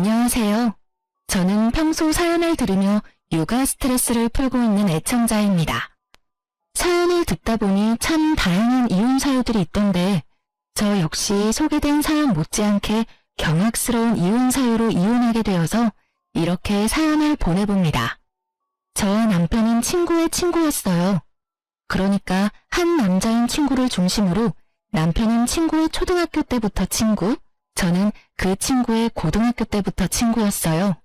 안녕하세요. 저는 평소 사연을 들으며 육아 스트레스를 풀고 있는 애청자입니다. 사연을 듣다 보니 참 다양한 이혼 사유들이 있던데 저 역시 소개된 사연 못지않게 경악스러운 이혼 사유로 이혼하게 되어서 이렇게 사연을 보내봅니다. 저와 남편은 친구의 친구였어요. 그러니까 한 남자인 친구를 중심으로 남편은 친구의 초등학교 때부터 친구, 저는 그 친구의 고등학교 때부터 친구였어요.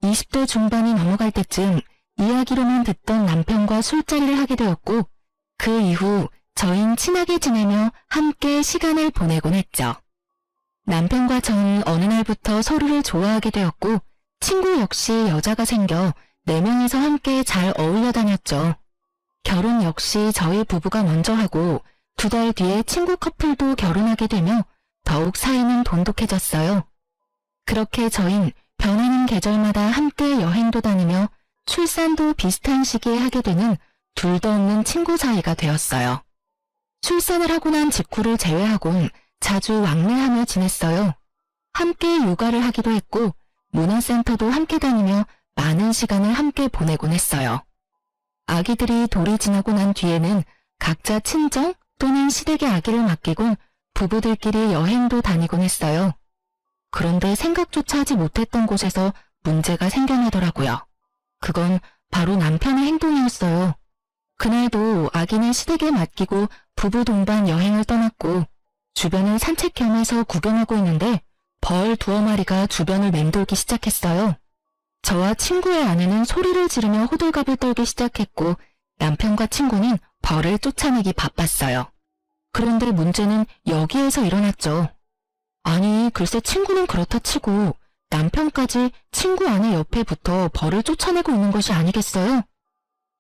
20대 중반이 넘어갈 때쯤 이야기로만 듣던 남편과 술자리를 하게 되었고 그 이후 저희는 친하게 지내며 함께 시간을 보내곤 했죠. 남편과 저는 어느 날부터 서로를 좋아하게 되었고 친구 역시 여자가 생겨 4명이서 함께 잘 어울려 다녔죠. 결혼 역시 저희 부부가 먼저 하고 2달 뒤에 친구 커플도 결혼하게 되며 더욱 사이는 돈독해졌어요. 그렇게 저흰 변하는 계절마다 함께 여행도 다니며 출산도 비슷한 시기에 하게 되는 둘도 없는 친구 사이가 되었어요. 출산을 하고 난 직후를 제외하곤 자주 왕래하며 지냈어요. 함께 육아를 하기도 했고 문화센터도 함께 다니며 많은 시간을 함께 보내곤 했어요. 아기들이 돌이 지나고 난 뒤에는 각자 친정 또는 시댁의 아기를 맡기곤 부부들끼리 여행도 다니곤 했어요. 그런데 생각조차 하지 못했던 곳에서 문제가 생겨나더라고요. 그건 바로 남편의 행동이었어요. 그날도 아기는 시댁에 맡기고 부부 동반 여행을 떠났고 주변을 산책 겸해서 구경하고 있는데 벌 2마리가 주변을 맴돌기 시작했어요. 저와 친구의 아내는 소리를 지르며 호들갑을 떨기 시작했고 남편과 친구는 벌을 쫓아내기 바빴어요. 그런데 문제는 여기에서 일어났죠. 아니, 글쎄 친구는 그렇다 치고 남편까지 친구 아내 옆에 붙어 벌을 쫓아내고 있는 것이 아니겠어요?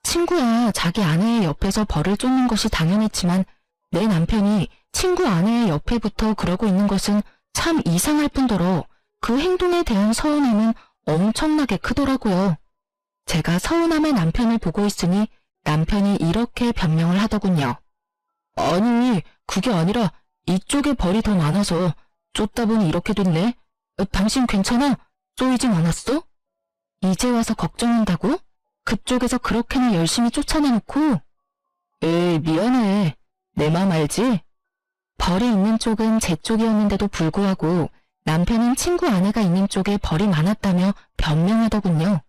친구야 자기 아내의 옆에서 벌을 쫓는 것이 당연했지만 내 남편이 친구 아내의 옆에 붙어 그러고 있는 것은 참 이상할 뿐더러 그 행동에 대한 서운함은 엄청나게 크더라고요. 제가 서운함의 남편을 보고 있으니 남편이 이렇게 변명을 하더군요. 아니, 그게 아니라 이쪽에 벌이 더 많아서 쫓다 보니 이렇게 됐네. 당신 괜찮아? 쏘이진 않았어? 이제 와서 걱정한다고? 그쪽에서 그렇게나 열심히 쫓아내놓고. 에이, 미안해. 내 맘 알지? 벌이 있는 쪽은 제 쪽이었는데도 불구하고 남편은 친구 아내가 있는 쪽에 벌이 많았다며 변명하더군요.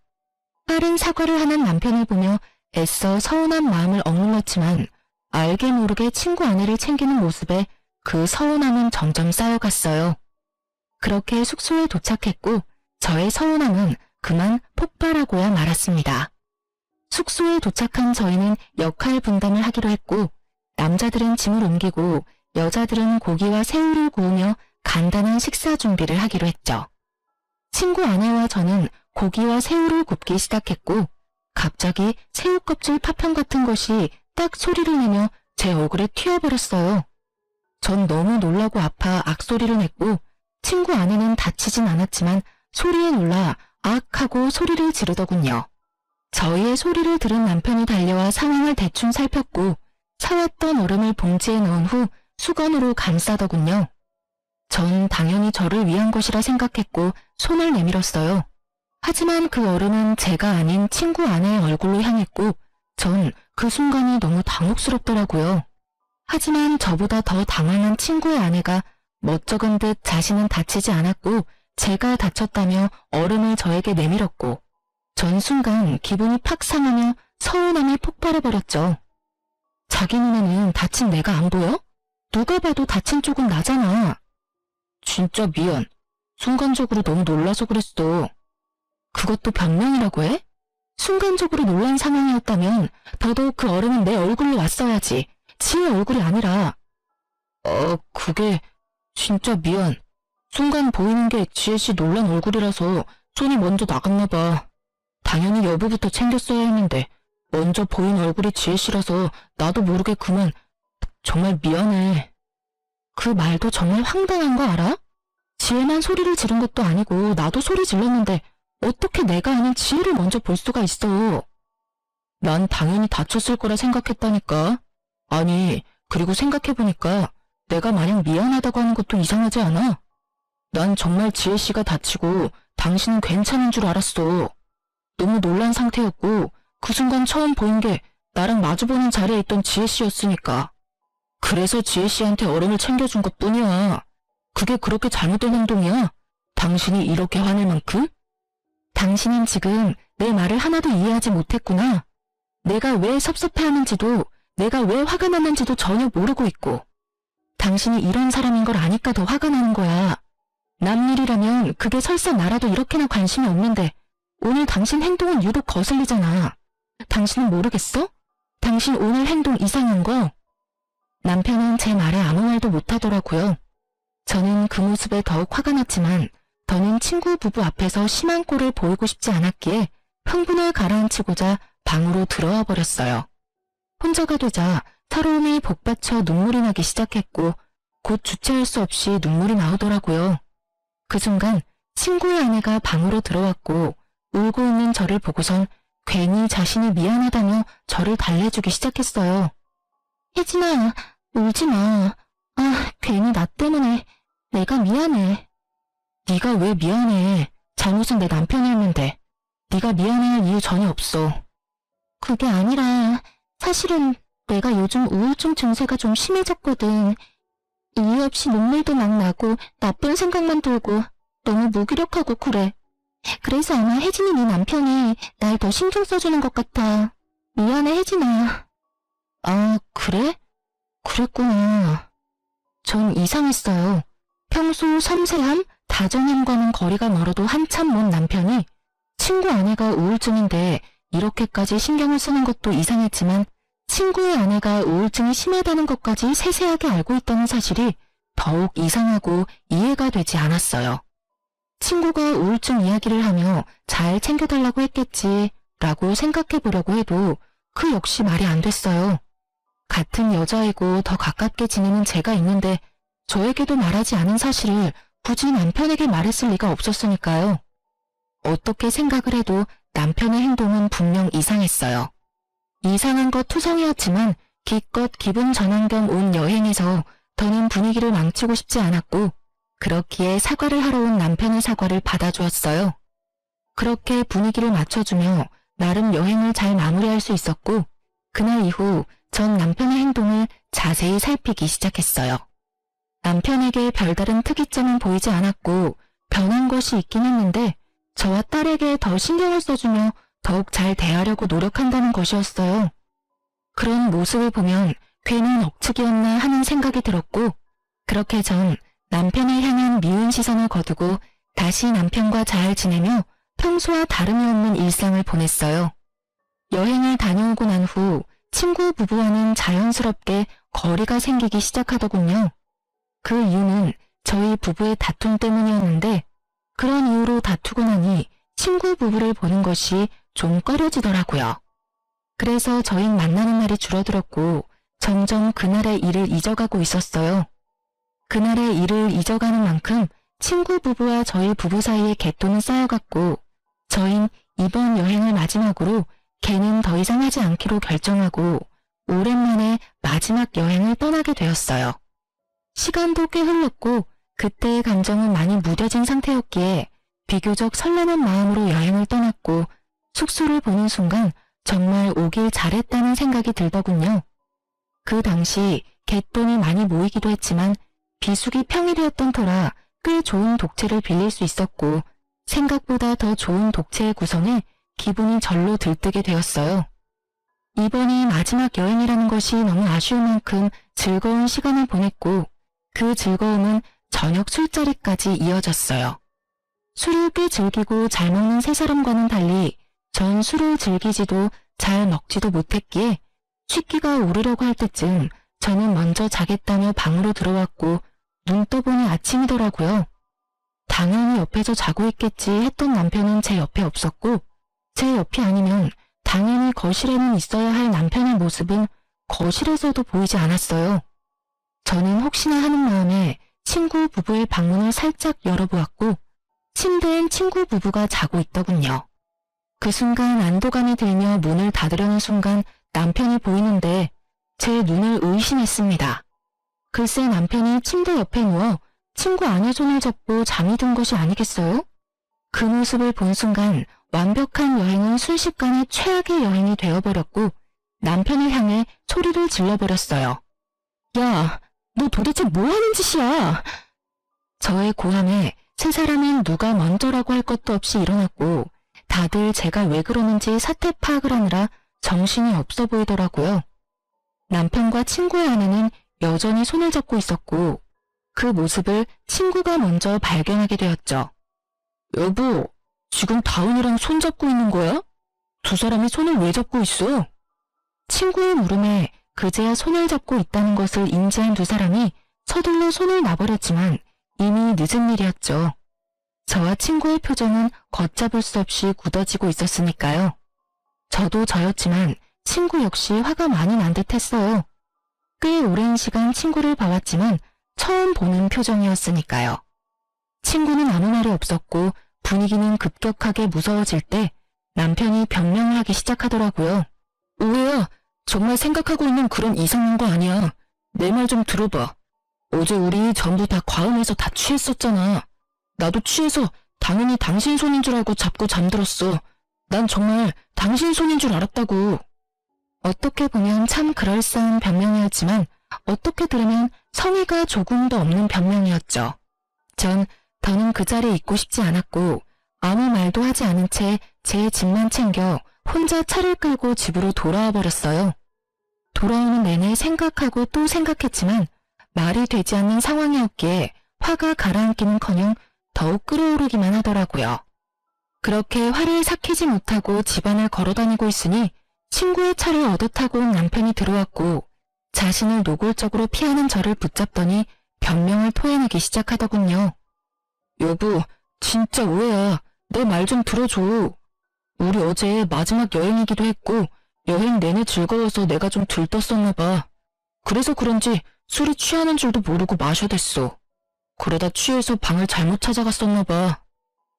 빠른 사과를 하는 남편을 보며 애써 서운한 마음을 억눌렀지만 알게 모르게 친구 아내를 챙기는 모습에 그 서운함은 점점 쌓여갔어요. 그렇게 숙소에 도착했고 저의 서운함은 그만 폭발하고야 말았습니다. 숙소에 도착한 저희는 역할 분담을 하기로 했고 남자들은 짐을 옮기고 여자들은 고기와 새우를 구우며 간단한 식사 준비를 하기로 했죠. 친구 아내와 저는 고기와 새우를 굽기 시작했고 갑자기 새우 껍질 파편 같은 것이 딱 소리를 내며 제 얼굴에 튀어버렸어요. 전 너무 놀라고 아파 악소리를 냈고 친구 아내는 다치진 않았지만 소리에 놀라 악 하고 소리를 지르더군요. 저희의 소리를 들은 남편이 달려와 상황을 대충 살폈고 사왔던 얼음을 봉지에 넣은 후 수건으로 감싸더군요. 전 당연히 저를 위한 것이라 생각했고 손을 내밀었어요. 하지만 그 얼음은 제가 아닌 친구 아내의 얼굴로 향했고 전 그 순간이 너무 당혹스럽더라고요. 하지만 저보다 더 당황한 친구의 아내가 멋쩍은 듯 자신은 다치지 않았고 제가 다쳤다며 얼음을 저에게 내밀었고 전 순간 기분이 팍 상하며 서운함이 폭발해버렸죠. 자기 눈에는 다친 내가 안 보여? 누가 봐도 다친 쪽은 나잖아. 진짜 미안. 순간적으로 너무 놀라서 그랬어. 그것도 변명이라고 해? 순간적으로 놀란 상황이었다면 더더욱 그 얼음은 내 얼굴로 왔어야지. 지의 얼굴이 아니라. 그게 진짜 미안. 순간 보이는 게 지혜씨 놀란 얼굴이라서 손이 먼저 나갔나 봐. 당연히 여보부터 챙겼어야 했는데 먼저 보인 얼굴이 지혜씨라서 나도 모르게 그만. 정말 미안해. 그 말도 정말 황당한 거 알아? 지혜만 소리를 지른 것도 아니고 나도 소리 질렀는데 어떻게 내가 아닌 지혜를 먼저 볼 수가 있어. 난 당연히 다쳤을 거라 생각했다니까. 아니, 그리고 생각해보니까 내가 마냥 미안하다고 하는 것도 이상하지 않아? 난 정말 지혜씨가 다치고 당신은 괜찮은 줄 알았어. 너무 놀란 상태였고 그 순간 처음 보인 게 나랑 마주보는 자리에 있던 지혜씨였으니까. 그래서 지혜씨한테 얼음을 챙겨준 것뿐이야. 그게 그렇게 잘못된 행동이야? 당신이 이렇게 화낼 만큼? 당신은 지금 내 말을 하나도 이해하지 못했구나. 내가 왜 섭섭해하는지도 내가 왜 화가 났는지도 전혀 모르고 있고 당신이 이런 사람인 걸 아니까 더 화가 나는 거야. 남 일이라면 그게 설사 나라도 이렇게나 관심이 없는데 오늘 당신 행동은 유독 거슬리잖아. 당신은 모르겠어? 당신 오늘 행동 이상한 거? 남편은 제 말에 아무 말도 못하더라고요. 저는 그 모습에 더욱 화가 났지만 더는 친구 부부 앞에서 심한 꼴을 보이고 싶지 않았기에 흥분을 가라앉히고자 방으로 들어와 버렸어요. 혼자가 되자 서러움이 복받쳐 눈물이 나기 시작했고 곧 주체할 수 없이 눈물이 나오더라고요. 그 순간 친구의 아내가 방으로 들어왔고 울고 있는 저를 보고선 괜히 자신이 미안하다며 저를 달래주기 시작했어요. 혜진아, 울지 마. 괜히 나 때문에 내가 미안해. 네가 왜 미안해. 잘못은 내 남편이 했는데. 네가 미안해할 이유 전혀 없어. 그게 아니라 사실은 내가 요즘 우울증 증세가 좀 심해졌거든. 이유 없이 눈물도 막 나고 나쁜 생각만 들고 너무 무기력하고 그래. 그래서 아마 혜진이 네 남편이 날 더 신경 써주는 것 같아. 미안해 혜진아. 아, 그래? 그랬구나. 전 이상했어요. 평소 섬세함, 다정함과는 거리가 멀어도 한참 먼 남편이 친구 아내가 우울증인데 이렇게까지 신경을 쓰는 것도 이상했지만 친구의 아내가 우울증이 심하다는 것까지 세세하게 알고 있다는 사실이 더욱 이상하고 이해가 되지 않았어요. 친구가 우울증 이야기를 하며 잘 챙겨달라고 했겠지 라고 생각해 보려고 해도 그 역시 말이 안 됐어요. 같은 여자이고 더 가깝게 지내는 제가 있는데 저에게도 말하지 않은 사실을 굳이 남편에게 말했을 리가 없었으니까요. 어떻게 생각을 해도 남편의 행동은 분명 이상했어요. 이상한 것 투성이었지만 기껏 기분 전환 겸 온 여행에서 더는 분위기를 망치고 싶지 않았고 그렇기에 사과를 하러 온 남편의 사과를 받아주었어요. 그렇게 분위기를 맞춰주며 나름 여행을 잘 마무리할 수 있었고 그날 이후 전 남편의 행동을 자세히 살피기 시작했어요. 남편에게 별다른 특이점은 보이지 않았고 변한 것이 있긴 했는데 저와 딸에게 더 신경을 써주며 더욱 잘 대하려고 노력한다는 것이었어요. 그런 모습을 보면 괜한 억측이었나 하는 생각이 들었고 그렇게 전 남편을 향한 미운 시선을 거두고 다시 남편과 잘 지내며 평소와 다름이 없는 일상을 보냈어요. 여행을 다녀오고 난 후 친구 부부와는 자연스럽게 거리가 생기기 시작하더군요. 그 이유는 저희 부부의 다툼 때문이었는데 그런 이유로 다투고 나니 친구 부부를 보는 것이 좀 꺼려지더라고요. 그래서 저희 만나는 날이 줄어들었고 점점 그날의 일을 잊어가고 있었어요. 그날의 일을 잊어가는 만큼 친구 부부와 저희 부부 사이의 갯돈은 쌓여갔고 저흰 이번 여행을 마지막으로 걔는 더 이상 하지 않기로 결정하고 오랜만에 마지막 여행을 떠나게 되었어요. 시간도 꽤 흘렀고 그때의 감정은 많이 무뎌진 상태였기에 비교적 설레는 마음으로 여행을 떠났고 숙소를 보는 순간 정말 오길 잘했다는 생각이 들더군요. 그 당시 갯돈이 많이 모이기도 했지만 비수기 평일이었던 터라 꽤 좋은 독채를 빌릴 수 있었고 생각보다 더 좋은 독채의 구성에 기분이 절로 들뜨게 되었어요. 이번이 마지막 여행이라는 것이 너무 아쉬울 만큼 즐거운 시간을 보냈고 그 즐거움은 저녁 술자리까지 이어졌어요. 술을 꽤 즐기고 잘 먹는 세 사람과는 달리 전 술을 즐기지도 잘 먹지도 못했기에 취기가 오르려고 할 때쯤 저는 먼저 자겠다며 방으로 들어왔고 눈 떠보니 아침이더라고요. 당연히 옆에서 자고 있겠지 했던 남편은 제 옆에 없었고 제 옆이 아니면 당연히 거실에는 있어야 할 남편의 모습은 거실에서도 보이지 않았어요. 저는 혹시나 하는 마음에 친구 부부의 방문을 살짝 열어보았고 침대엔 친구 부부가 자고 있더군요. 그 순간 안도감이 들며 문을 닫으려는 순간 남편이 보이는데 제 눈을 의심했습니다. 글쎄 남편이 침대 옆에 누워 친구 아내 손을 잡고 잠이 든 것이 아니겠어요? 그 모습을 본 순간 완벽한 여행은 순식간에 최악의 여행이 되어버렸고 남편을 향해 소리를 질러버렸어요. 야, 너 도대체 뭐 하는 짓이야? 저의 고함에 세 사람은 누가 먼저라고 할 것도 없이 일어났고 다들 제가 왜 그러는지 사태 파악을 하느라 정신이 없어 보이더라고요. 남편과 친구의 아내는 여전히 손을 잡고 있었고 그 모습을 친구가 먼저 발견하게 되었죠. 여보, 지금 다은이랑 손 잡고 있는 거야? 두 사람이 손을 왜 잡고 있어? 친구의 물음에 그제야 손을 잡고 있다는 것을 인지한 두 사람이 서둘러 손을 놔버렸지만 이미 늦은 일이었죠. 저와 친구의 표정은 걷잡을 수 없이 굳어지고 있었으니까요. 저도 저였지만 친구 역시 화가 많이 난 듯 했어요. 꽤 오랜 시간 친구를 봐왔지만 처음 보는 표정이었으니까요. 친구는 아무 말이 없었고 분위기는 급격하게 무서워질 때 남편이 변명을 하기 시작하더라고요. 오해야, 정말 생각하고 있는 그런 이상한 거 아니야. 내 말 좀 들어봐. 어제 우리 전부 다 과음해서 다 취했었잖아. 나도 취해서 당연히 당신 손인 줄 알고 잡고 잠들었어. 난 정말 당신 손인 줄 알았다고. 어떻게 보면 참 그럴싸한 변명이었지만 어떻게 들으면 성의가 조금도 없는 변명이었죠. 전 더는 그 자리에 있고 싶지 않았고 아무 말도 하지 않은 채 제 짐만 챙겨 혼자 차를 끌고 집으로 돌아와 버렸어요. 돌아오는 내내 생각하고 또 생각했지만 말이 되지 않는 상황이었기에 화가 가라앉기는커녕 더욱 끓어오르기만 하더라고요. 그렇게 화를 삭히지 못하고 집안을 걸어다니고 있으니 친구의 차를 얻어 타고 온 남편이 들어왔고 자신을 노골적으로 피하는 저를 붙잡더니 변명을 토해내기 시작하더군요. 여보, 진짜 오해야. 내 말 좀 들어줘. 우리 어제 마지막 여행이기도 했고 여행 내내 즐거워서 내가 좀 들떴었나 봐. 그래서 그런지 술이 취하는 줄도 모르고 마셔댔어. 그러다 취해서 방을 잘못 찾아갔었나 봐.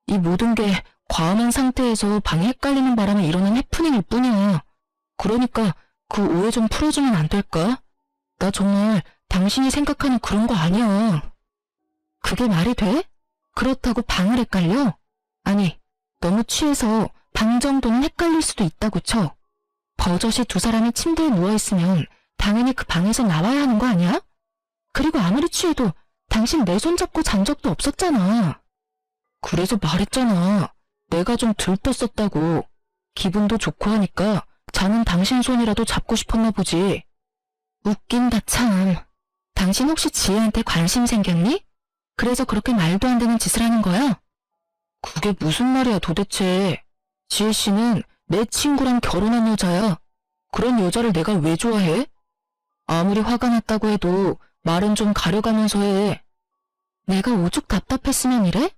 이 모든 게 과음한 상태에서 방이 헷갈리는 바람에 일어난 해프닝일 뿐이야. 그러니까 그 오해 좀 풀어주면 안 될까? 나 정말 당신이 생각하는 그런 거 아니야. 그게 말이 돼? 그렇다고 방을 헷갈려? 아니, 너무 취해서 방 정도는 헷갈릴 수도 있다고 쳐. 버젓이 두 사람이 침대에 누워있으면 당연히 그 방에서 나와야 하는 거 아니야? 그리고 아무리 취해도 당신 내 손 잡고 잔 적도 없었잖아. 그래서 말했잖아. 내가 좀 들떴었다고. 기분도 좋고 하니까 자는 당신 손이라도 잡고 싶었나 보지. 웃긴다 참. 당신 혹시 지혜한테 관심 생겼니? 그래서 그렇게 말도 안 되는 짓을 하는 거야? 그게 무슨 말이야 도대체. 지혜 씨는 내 친구랑 결혼한 여자야. 그런 여자를 내가 왜 좋아해? 아무리 화가 났다고 해도 말은 좀 가려가면서 해. 내가 오죽 답답했으면 이래?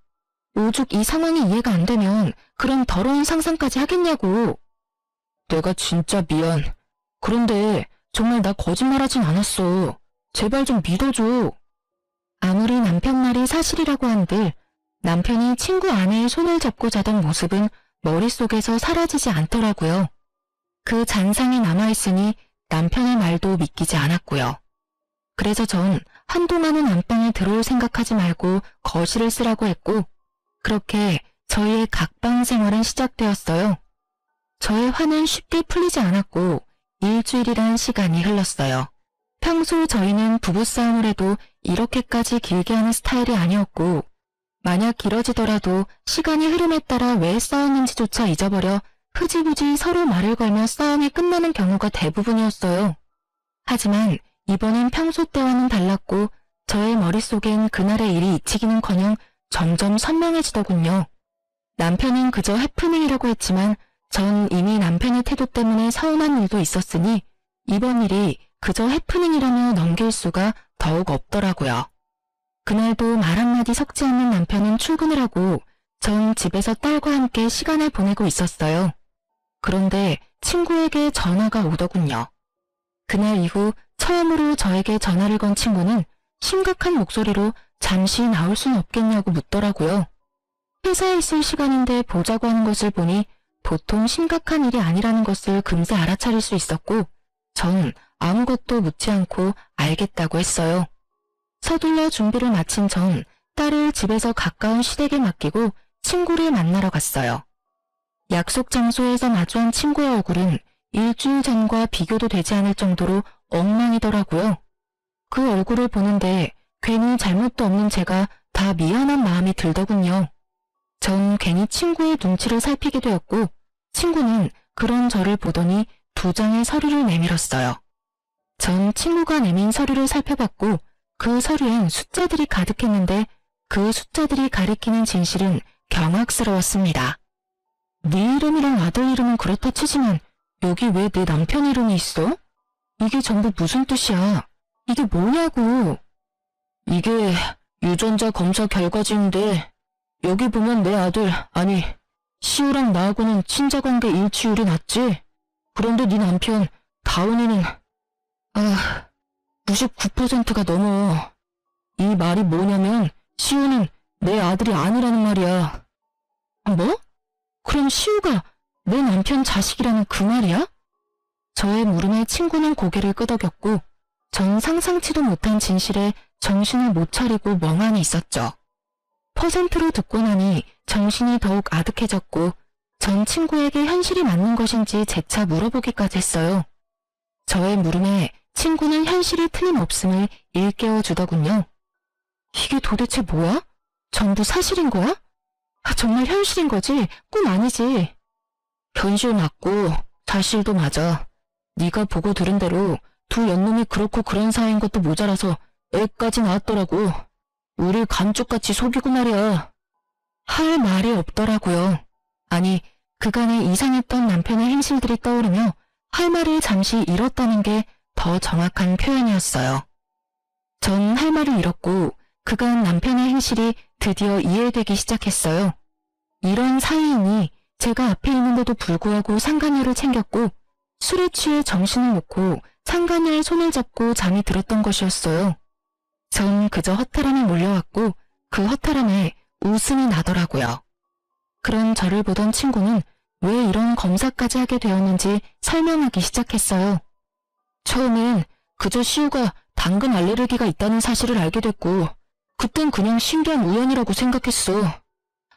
오죽 이 상황이 이해가 안 되면 그런 더러운 상상까지 하겠냐고. 내가 진짜 미안. 그런데 정말 나 거짓말하진 않았어. 제발 좀 믿어줘. 아무리 남편 말이 사실이라고 한들 남편이 친구 아내의 손을 잡고 자던 모습은 머릿속에서 사라지지 않더라고요. 그 잔상이 남아있으니 남편의 말도 믿기지 않았고요. 그래서 전 한동안은 안방에 들어올 생각하지 말고 거실을 쓰라고 했고 그렇게 저희의 각방 생활은 시작되었어요. 저의 화는 쉽게 풀리지 않았고 일주일이란 시간이 흘렀어요. 평소 저희는 부부싸움을 해도 이렇게까지 길게 하는 스타일이 아니었고 만약 길어지더라도 시간이 흐름에 따라 왜 싸웠는지조차 잊어버려 흐지부지 서로 말을 걸며 싸움이 끝나는 경우가 대부분이었어요. 하지만 이번엔 평소 때와는 달랐고 저의 머릿속엔 그날의 일이 잊히기는커녕 점점 선명해지더군요. 남편은 그저 해프닝이라고 했지만 전 이미 남편의 태도 때문에 서운한 일도 있었으니 이번 일이 그저 해프닝이라며 넘길 수가 더욱 없더라고요. 그날도 말 한마디 섞지 않는 남편은 출근을 하고 전 집에서 딸과 함께 시간을 보내고 있었어요. 그런데 친구에게 전화가 오더군요. 그날 이후 처음으로 저에게 전화를 건 친구는 심각한 목소리로 잠시 나올 순 없겠냐고 묻더라고요. 회사에 있을 시간인데 보자고 하는 것을 보니 보통 심각한 일이 아니라는 것을 금세 알아차릴 수 있었고 전 아무것도 묻지 않고 알겠다고 했어요. 서둘러 준비를 마친 전 딸을 집에서 가까운 시댁에 맡기고 친구를 만나러 갔어요. 약속 장소에서 마주한 친구의 얼굴은 일주일 전과 비교도 되지 않을 정도로 엉망이더라고요. 그 얼굴을 보는데 괜히 잘못도 없는 제가 다 미안한 마음이 들더군요. 전 괜히 친구의 눈치를 살피게 되었고 친구는 그런 저를 보더니 2장의 서류를 내밀었어요. 전 친구가 내민 서류를 살펴봤고 그 서류엔 숫자들이 가득했는데 그 숫자들이 가리키는 진실은 경악스러웠습니다. 네 이름이랑 아들 이름은 그렇다 치지만 여기 왜 내 남편 이름이 있어? 이게 전부 무슨 뜻이야? 이게 뭐냐고. 이게 유전자 검사 결과지인데 여기 보면 내 아들, 아니 시우랑 나하고는 친자관계 일치율이 낮지? 그런데 네 남편 다운이는 99%가 넘어. 이 말이 뭐냐면 시우는 내 아들이 아니라는 말이야. 뭐? 그럼 시우가 내 남편 자식이라는 그 말이야? 저의 물음에 친구는 고개를 끄덕였고 전 상상치도 못한 진실에 정신을 못 차리고 멍하니 있었죠. 퍼센트로 듣고 나니 정신이 더욱 아득해졌고 전 친구에게 현실이 맞는 것인지 재차 물어보기까지 했어요. 저의 물음에 친구는 현실이 틀림없음을 일깨워 주더군요. 이게 도대체 뭐야? 전부 사실인 거야? 정말 현실인 거지? 꿈 아니지? 현실 맞고 사실도 맞아. 네가 보고 들은 대로 두 연놈이 그렇고 그런 사이인 것도 모자라서 애까지 나왔더라고. 우릴 감쪽같이 속이고 말이야. 할 말이 없더라고요. 아니, 그간의 이상했던 남편의 행실들이 떠오르며 할 말을 잠시 잃었다는 게 더 정확한 표현이었어요. 전 할 말을 잃었고 그간 남편의 행실이 드디어 이해되기 시작했어요. 이런 사이이니 제가 앞에 있는데도 불구하고 상간녀를 챙겼고 술에 취해 정신을 놓고 상간녀의 손을 잡고 잠이 들었던 것이었어요. 전 그저 허탈함에 몰려왔고 그 허탈함에 웃음이 나더라고요. 그런 저를 보던 친구는 왜 이런 검사까지 하게 되었는지 설명하기 시작했어요. 처음엔 그저 시우가 당근 알레르기가 있다는 사실을 알게 됐고 그땐 그냥 신기한 우연이라고 생각했어.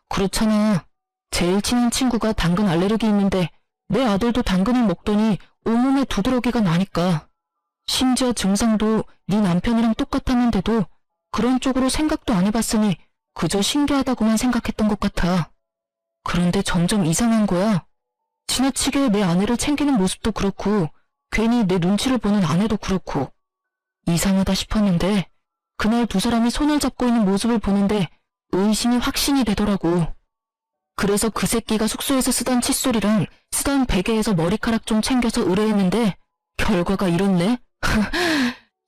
그렇잖아. 제일 친한 친구가 당근 알레르기 있는데 내 아들도 당근을 먹더니 온몸에 두드러기가 나니까. 심지어 증상도 네 남편이랑 똑같았는데도 그런 쪽으로 생각도 안 해봤으니 그저 신기하다고만 생각했던 것 같아. 그런데 점점 이상한 거야. 지나치게 내 아내를 챙기는 모습도 그렇고 괜히 내 눈치를 보는 아내도 그렇고 이상하다 싶었는데 그날 두 사람이 손을 잡고 있는 모습을 보는데 의심이 확신이 되더라고. 그래서 그 새끼가 숙소에서 쓰던 칫솔이랑 쓰던 베개에서 머리카락 좀 챙겨서 의뢰했는데 결과가 이렇네?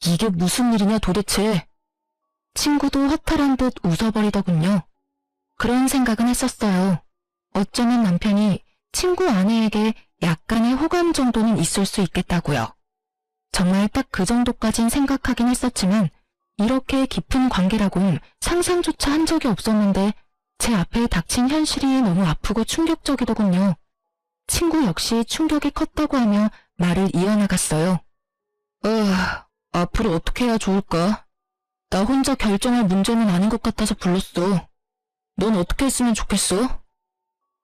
이게 무슨 일이냐 도대체. 친구도 허탈한 듯 웃어버리더군요. 그런 생각은 했었어요. 어쩌면 남편이 친구 아내에게 약간의 호감 정도는 있을 수 있겠다고요. 정말 딱 그 정도까진 생각하긴 했었지만 이렇게 깊은 관계라곤 상상조차 한 적이 없었는데 제 앞에 닥친 현실이 너무 아프고 충격적이더군요. 친구 역시 충격이 컸다고 하며 말을 이어나갔어요. 앞으로 어떻게 해야 좋을까? 나 혼자 결정할 문제는 아닌 것 같아서 불렀어. 넌 어떻게 했으면 좋겠어?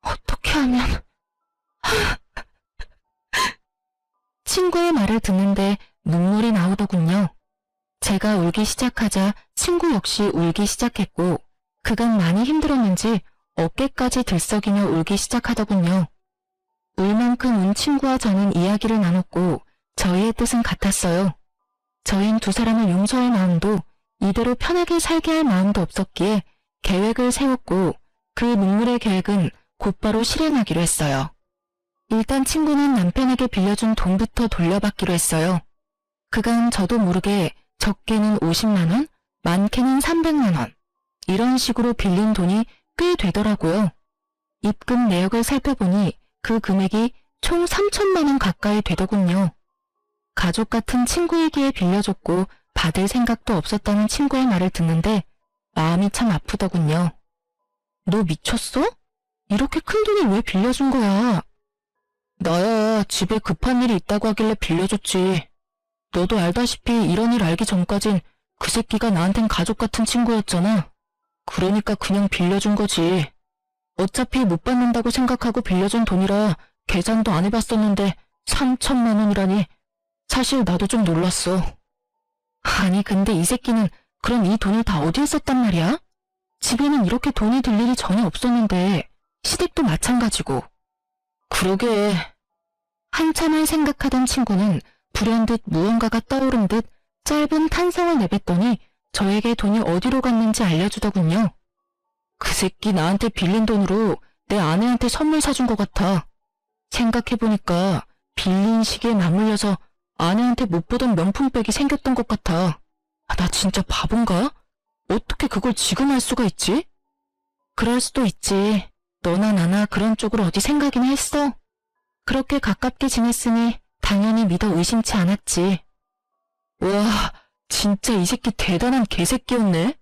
어떻게 하면... 친구의 말을 듣는데 눈물이 나오더군요. 제가 울기 시작하자 친구 역시 울기 시작했고 그간 많이 힘들었는지 어깨까지 들썩이며 울기 시작하더군요. 울 만큼 운 친구와 저는 이야기를 나눴고 저희의 뜻은 같았어요. 저흰 두 사람을 용서할 마음도 이대로 편하게 살게 할 마음도 없었기에 계획을 세웠고 그 눈물의 계획은 곧바로 실행하기로 했어요. 일단 친구는 남편에게 빌려준 돈부터 돌려받기로 했어요. 그간 저도 모르게 적게는 50만 원, 많게는 300만 원 이런 식으로 빌린 돈이 꽤 되더라고요. 입금 내역을 살펴보니 그 금액이 총 3천만 원 가까이 되더군요. 가족 같은 친구이기에 빌려줬고 받을 생각도 없었다는 친구의 말을 듣는데 마음이 참 아프더군요. 너 미쳤어? 이렇게 큰 돈을 왜 빌려준 거야? 나야 집에 급한 일이 있다고 하길래 빌려줬지. 너도 알다시피 이런 일 알기 전까진 그 새끼가 나한텐 가족 같은 친구였잖아. 그러니까 그냥 빌려준 거지. 어차피 못 받는다고 생각하고 빌려준 돈이라 계산도 안 해봤었는데 3천만 원이라니 사실 나도 좀 놀랐어. 아니 근데 이 새끼는 그럼 이 돈을 다 어디에 썼단 말이야? 집에는 이렇게 돈이 들 일이 전혀 없었는데 시댁도 마찬가지고. 그러게. 한참을 생각하던 친구는 불현듯 무언가가 떠오른 듯 짧은 탄성을 내뱉더니 저에게 돈이 어디로 갔는지 알려주더군요. 그 새끼 나한테 빌린 돈으로 내 아내한테 선물 사준 것 같아. 생각해보니까 빌린 시기에 맞물려서 아내한테 못 보던 명품백이 생겼던 것 같아. 나 진짜 바본가? 어떻게 그걸 지금 알 수가 있지? 그럴 수도 있지. 너나 나나 그런 쪽으로 어디 생각이나 했어. 그렇게 가깝게 지냈으니 당연히 믿어 의심치 않았지. 와, 진짜 이 새끼 대단한 개새끼였네.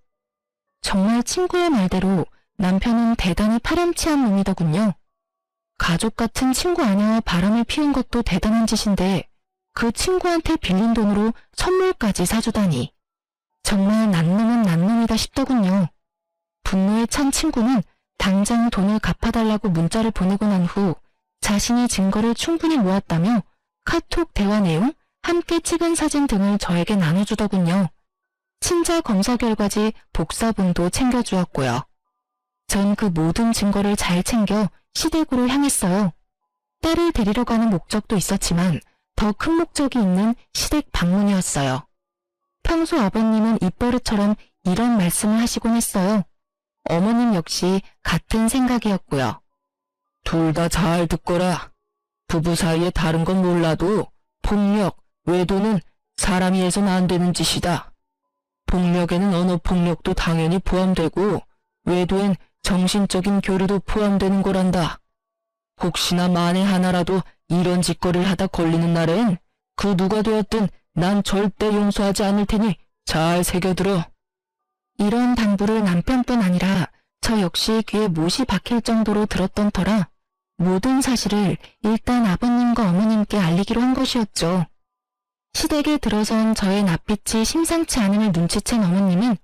정말 친구의 말대로 남편은 대단히 파렴치한 놈이더군요. 가족 같은 친구 아내와 바람을 피운 것도 대단한 짓인데 그 친구한테 빌린 돈으로 선물까지 사주다니. 정말 난놈은 난놈이다 싶더군요. 분노에 찬 친구는 당장 돈을 갚아달라고 문자를 보내고 난 후 자신이 증거를 충분히 모았다며 카톡 대화 내용, 함께 찍은 사진 등을 저에게 나눠주더군요. 친자 검사 결과지 복사본도 챙겨주었고요. 전 그 모든 증거를 잘 챙겨 시댁으로 향했어요. 딸을 데리러 가는 목적도 있었지만 더 큰 목적이 있는 시댁 방문이었어요. 평소 아버님은 입버릇처럼 이런 말씀을 하시곤 했어요. 어머님 역시 같은 생각이었고요. 둘 다 잘 듣거라. 부부 사이에 다른 건 몰라도 폭력, 외도는 사람이 해서는 안 되는 짓이다. 폭력에는 언어폭력도 당연히 포함되고 외도엔 정신적인 교류도 포함되는 거란다. 혹시나 만에 하나라도 이런 짓거리를 하다 걸리는 날엔 그 누가 되었든 난 절대 용서하지 않을 테니 잘 새겨들어. 이런 당부를 남편뿐 아니라 저 역시 귀에 못이 박힐 정도로 들었던 터라 모든 사실을 일단 아버님과 어머님께 알리기로 한 것이었죠. 시댁에 들어선 저의 낯빛이 심상치 않음을 눈치챈 어머님은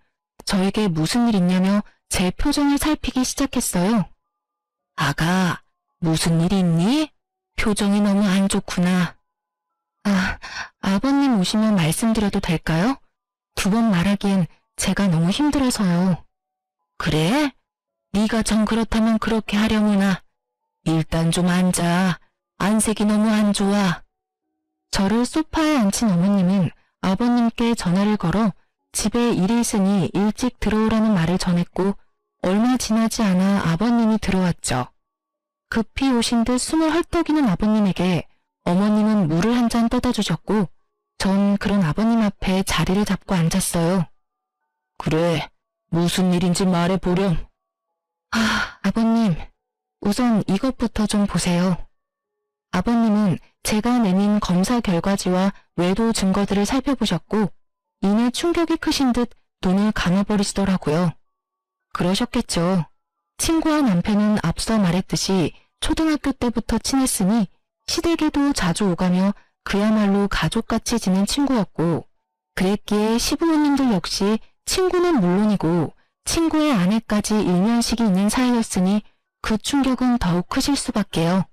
저에게 무슨 일 있냐며 제 표정을 살피기 시작했어요. 아가, 무슨 일 있니? 표정이 너무 안 좋구나. 아버님 오시면 말씀드려도 될까요? 두 번 말하기엔 제가 너무 힘들어서요. 그래? 네가 정 그렇다면 그렇게 하려무나. 일단 좀 앉아. 안색이 너무 안 좋아. 저를 소파에 앉힌 어머님은 아버님께 전화를 걸어 집에 일이 있으니 일찍 들어오라는 말을 전했고 얼마 지나지 않아 아버님이 들어왔죠. 급히 오신 듯 숨을 헐떡이는 아버님에게 어머님은 물을 한 잔 떠다 주셨고 전 그런 아버님 앞에 자리를 잡고 앉았어요. 그래, 무슨 일인지 말해보렴. 아버님, 우선 이것부터 좀 보세요. 아버님은 제가 내민 검사 결과지와 외도 증거들을 살펴보셨고 이내 충격이 크신 듯 눈을 감아버리시더라고요. 그러셨겠죠. 친구와 남편은 앞서 말했듯이 초등학교 때부터 친했으니 시댁에도 자주 오가며 그야말로 가족같이 지낸 친구였고 그랬기에 시부모님들 역시 친구는 물론이고 친구의 아내까지 일면식이 있는 사이였으니 그 충격은 더욱 크실 수밖에요.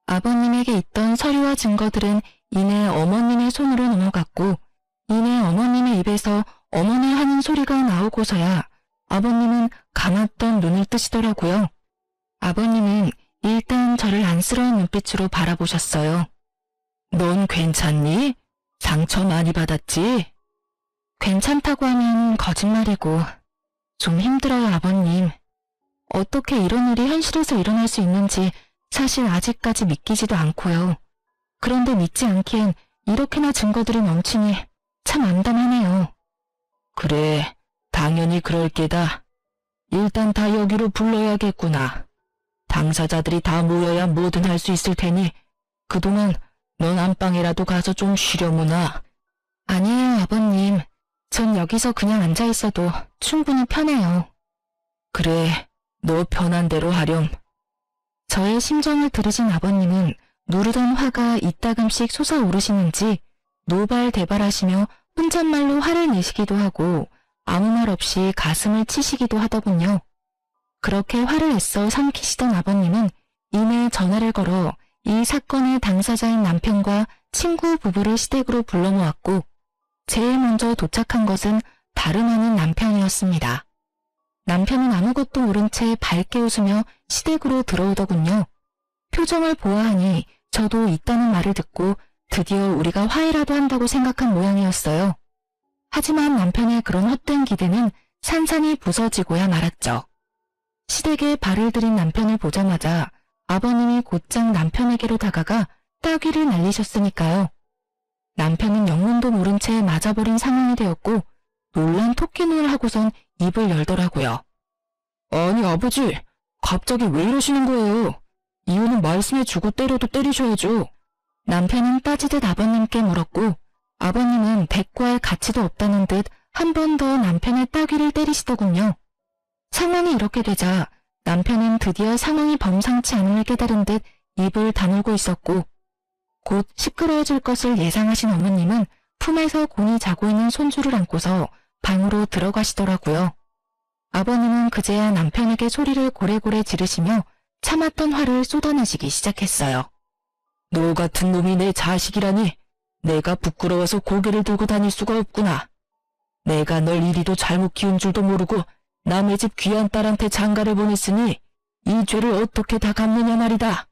아버님에게 있던 서류와 증거들은 이내 어머님의 손으로 넘어갔고 이내 어머님의 입에서 어머니 하는 소리가 나오고서야 아버님은 감았던 눈을 뜨시더라고요. 아버님은 일단 저를 안쓰러운 눈빛으로 바라보셨어요. 넌 괜찮니? 상처 많이 받았지? 괜찮다고 하면 거짓말이고 좀 힘들어요, 아버님. 어떻게 이런 일이 현실에서 일어날 수 있는지 사실 아직까지 믿기지도 않고요. 그런데 믿지 않기엔 이렇게나 증거들이 넘치니 참 암담하네요. 그래, 당연히 그럴 게다. 일단 다 여기로 불러야겠구나. 당사자들이 다 모여야 뭐든 할 수 있을 테니 그동안 넌 안방이라도 가서 좀 쉬려무나. 아니에요, 아버님. 전 여기서 그냥 앉아있어도 충분히 편해요. 그래, 너 편한 대로 하렴. 저의 심정을 들으신 아버님은 누르던 화가 이따금씩 솟아오르시는지 노발대발하시며 혼잣말로 화를 내시기도 하고 아무 말 없이 가슴을 치시기도 하더군요. 그렇게 화를 애써 삼키시던 아버님은 이내 전화를 걸어 이 사건의 당사자인 남편과 친구 부부를 시댁으로 불러 모았고 제일 먼저 도착한 것은 다름 아닌 남편이었습니다. 남편은 아무것도 모른 채 밝게 웃으며 시댁으로 들어오더군요. 표정을 보아하니 저도 있다는 말을 듣고 드디어 우리가 화해라도 한다고 생각한 모양이었어요. 하지만 남편의 그런 헛된 기대는 산산이 부서지고야 말았죠. 시댁에 발을 들인 남편을 보자마자 아버님이 곧장 남편에게로 다가가 따귀를 날리셨으니까요. 남편은 영문도 모른 채 맞아버린 상황이 되었고 놀란 토끼눈을 하고선 입을 열더라고요. 아니 아버지, 갑자기 왜 이러시는 거예요? 이유는 말씀해주고 때려도 때리셔야죠. 남편은 따지듯 아버님께 물었고 아버님은 대꾸할 가치도 없다는 듯 한 번 더 남편의 따귀를 때리시더군요. 상황이 이렇게 되자 남편은 드디어 상황이 범상치 않음을 깨달은 듯 입을 다물고 있었고 곧 시끄러워질 것을 예상하신 어머님은 품에서 곤히 자고 있는 손주를 안고서 방으로 들어가시더라고요. 아버님은 그제야 남편에게 소리를 고래고래 지르시며 참았던 화를 쏟아내시기 시작했어요. 너 같은 놈이 내 자식이라니 내가 부끄러워서 고개를 들고 다닐 수가 없구나. 내가 널 이리도 잘못 키운 줄도 모르고 남의 집 귀한 딸한테 장가를 보냈으니 이 죄를 어떻게 다 갚느냐 말이다.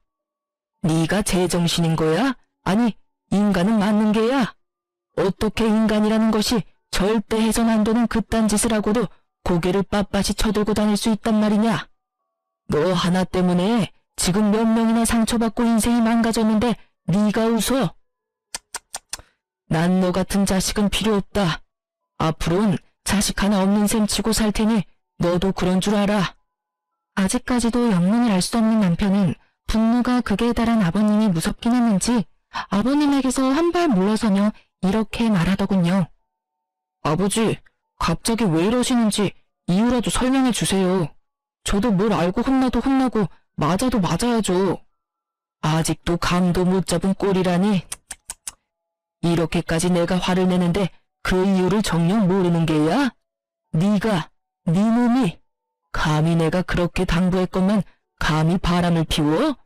네가 제정신인 거야? 아니 인간은 맞는 게야? 어떻게 인간이라는 것이 절대 해선 안 되는 그딴 짓을 하고도 고개를 빳빳이 쳐들고 다닐 수 있단 말이냐? 너 하나 때문에 지금 몇 명이나 상처받고 인생이 망가졌는데 네가 웃어? 난 너 같은 자식은 필요 없다. 앞으로는 자식 하나 없는 셈 치고 살 테니 너도 그런 줄 알아. 아직까지도 영문을 알 수 없는 남편은 분노가 극에 달한 아버님이 무섭긴 했는지 아버님에게서 한 발 물러서며 이렇게 말하더군요. 아버지, 갑자기 왜 이러시는지 이유라도 설명해 주세요. 저도 뭘 알고 혼나도 혼나고 맞아도 맞아야죠. 아직도 감도 못 잡은 꼴이라니. 이렇게까지 내가 화를 내는데 그 이유를 정녕 모르는 게야? 네가, 네 놈이 감히 내가 그렇게 당부했건만 감히 바람을 피워?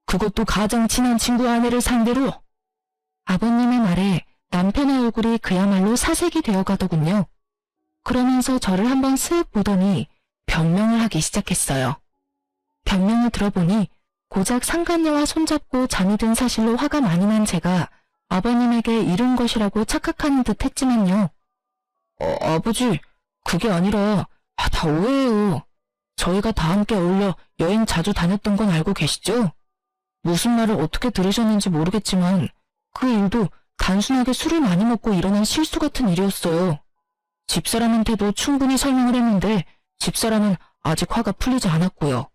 그것도 가장 친한 친구 아내를 상대로? 아버님의 말에 남편의 얼굴이 그야말로 사색이 되어가더군요. 그러면서 저를 한번 쓱 보더니 변명을 하기 시작했어요. 변명을 들어보니 고작 상간녀와 손잡고 잠이 든 사실로 화가 많이 난 제가 아버님에게 이른 것이라고 착각하는 듯 했지만요. 아버지, 그게 아니라 다 오해예요. 저희가 다 함께 어울려 여행 자주 다녔던 건 알고 계시죠? 무슨 말을 어떻게 들으셨는지 모르겠지만 그 일도 단순하게 술을 많이 먹고 일어난 실수 같은 일이었어요. 집사람한테도 충분히 설명을 했는데 집사람은 아직 화가 풀리지 않았고요.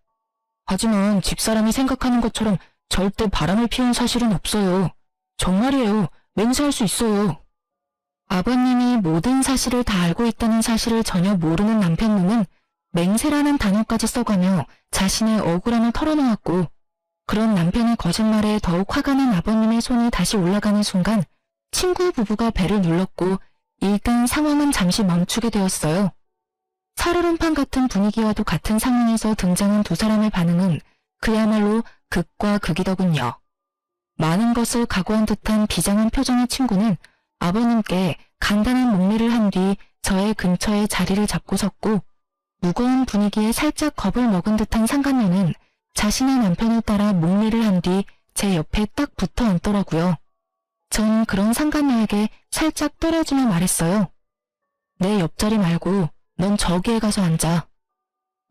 하지만 집사람이 생각하는 것처럼 절대 바람을 피운 사실은 없어요. 정말이에요. 맹세할 수 있어요. 아버님이 모든 사실을 다 알고 있다는 사실을 전혀 모르는 남편놈은 맹세라는 단어까지 써가며 자신의 억울함을 털어놓았고 그런 남편의 거짓말에 더욱 화가 난 아버님의 손이 다시 올라가는 순간 친구 부부가 배를 눌렀고 일단 상황은 잠시 멈추게 되었어요. 살얼음판 같은 분위기와도 같은 상황에서 등장한 두 사람의 반응은 그야말로 극과 극이더군요. 많은 것을 각오한 듯한 비장한 표정의 친구는 아버님께 간단한 목례를 한 뒤 저의 근처에 자리를 잡고 섰고 무거운 분위기에 살짝 겁을 먹은 듯한 상간녀는 자신의 남편을 따라 목례를 한 뒤 제 옆에 딱 붙어 앉더라고요. 전 그런 상간녀에게 살짝 떨어지며 말했어요. 내 옆자리 말고 넌 저기에 가서 앉아.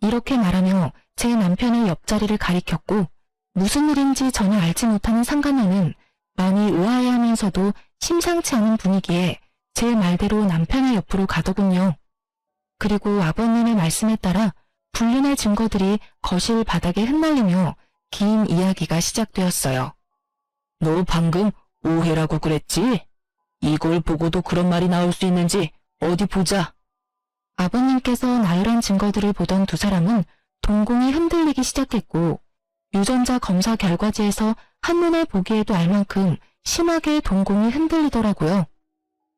이렇게 말하며 제 남편의 옆자리를 가리켰고 무슨 일인지 전혀 알지 못하는 상간녀는 많이 의아해하면서도 심상치 않은 분위기에 제 말대로 남편의 옆으로 가더군요. 그리고 아버님의 말씀에 따라 불륜의 증거들이 거실 바닥에 흩날리며 긴 이야기가 시작되었어요. 너 방금 오해라고 그랬지? 이걸 보고도 그런 말이 나올 수 있는지 어디 보자. 아버님께서 나열한 증거들을 보던 두 사람은 동공이 흔들리기 시작했고 유전자 검사 결과지에서 한눈에 보기에도 알 만큼 심하게 동공이 흔들리더라고요.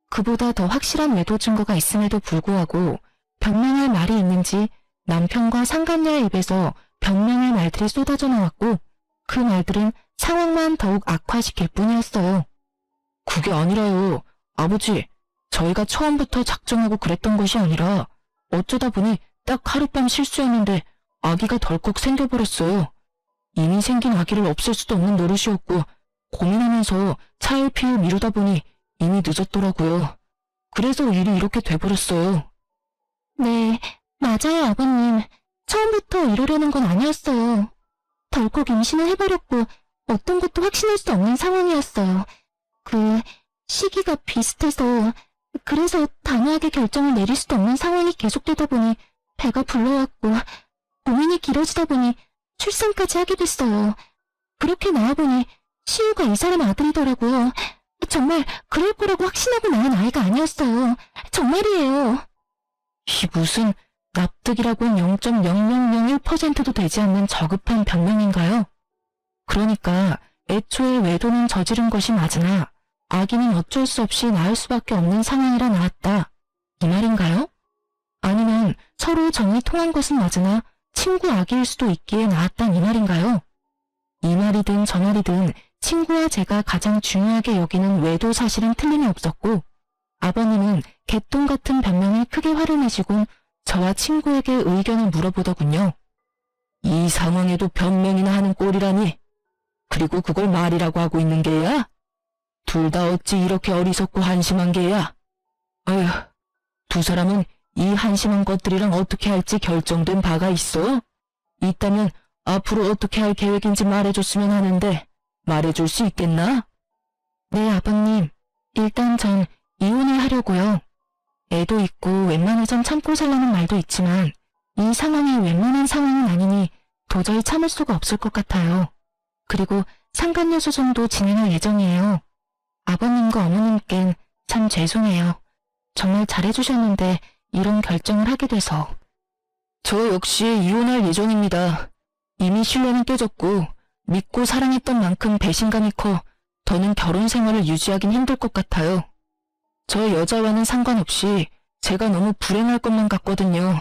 그보다 더 확실한 외도 증거가 있음에도 불구하고 변명할 말이 있는지 남편과 상간녀의 입에서 변명의 말들이 쏟아져 나왔고 그 말들은 상황만 더욱 악화시킬 뿐이었어요. 그게 아니라요. 아버지, 저희가 처음부터 작정하고 그랬던 것이 아니라 어쩌다 보니 딱 하룻밤 실수였는데 아기가 덜컥 생겨버렸어요. 이미 생긴 아기를 없앨 수도 없는 노릇이었고 고민하면서 차일피일 미루다 보니 이미 늦었더라고요. 그래서 일이 이렇게 돼버렸어요. 네, 맞아요, 아버님. 처음부터 이러려는 건 아니었어요. 덜컥 임신을 해버렸고 어떤 것도 확신할 수 없는 상황이었어요. 시기가 비슷해서 그래서 단호하게 결정을 내릴 수도 없는 상황이 계속되다 보니 배가 불러왔고 고민이 길어지다 보니 출산까지 하게 됐어요. 그렇게 나와보니 시우가 이 사람 아들이더라고요. 정말 그럴 거라고 확신하고 낳은 아이가 아니었어요. 정말이에요. 이 무슨 납득이라고는 0.0001%도 되지 않는 저급한 변명인가요? 그러니까 애초에 외도는 저지른 것이 맞으나 아기는 어쩔 수 없이 낳을 수밖에 없는 상황이라 나왔다. 이 말인가요? 아니면 서로 정이 통한 것은 맞으나 친구 아기일 수도 있기에 낳았단 이 말인가요? 이 말이든 저 말이든 친구와 제가 가장 중요하게 여기는 외도 사실은 틀림이 없었고 아버님은 개똥 같은 변명에 크게 화를 내시곤 저와 친구에게 의견을 물어보더군요. 이 상황에도 변명이나 하는 꼴이라니. 그리고 그걸 말이라고 하고 있는 게야? 둘 다 어찌 이렇게 어리석고 한심한 게야? 어휴, 두 사람은 이 한심한 것들이랑 어떻게 할지 결정된 바가 있어? 있다면 앞으로 어떻게 할 계획인지 말해줬으면 하는데 말해줄 수 있겠나? 네, 아버님. 일단 전 이혼을 하려고요. 애도 있고 웬만해선 참고 살라는 말도 있지만 이 상황이 웬만한 상황은 아니니 도저히 참을 수가 없을 것 같아요. 그리고 상간녀 소송도 진행할 예정이에요. 아버님과 어머님께는 참 죄송해요. 정말 잘해주셨는데 이런 결정을 하게 돼서. 저 역시 이혼할 예정입니다. 이미 신뢰는 깨졌고 믿고 사랑했던 만큼 배신감이 커 더는 결혼 생활을 유지하긴 힘들 것 같아요. 저 여자와는 상관없이 제가 너무 불행할 것만 같거든요.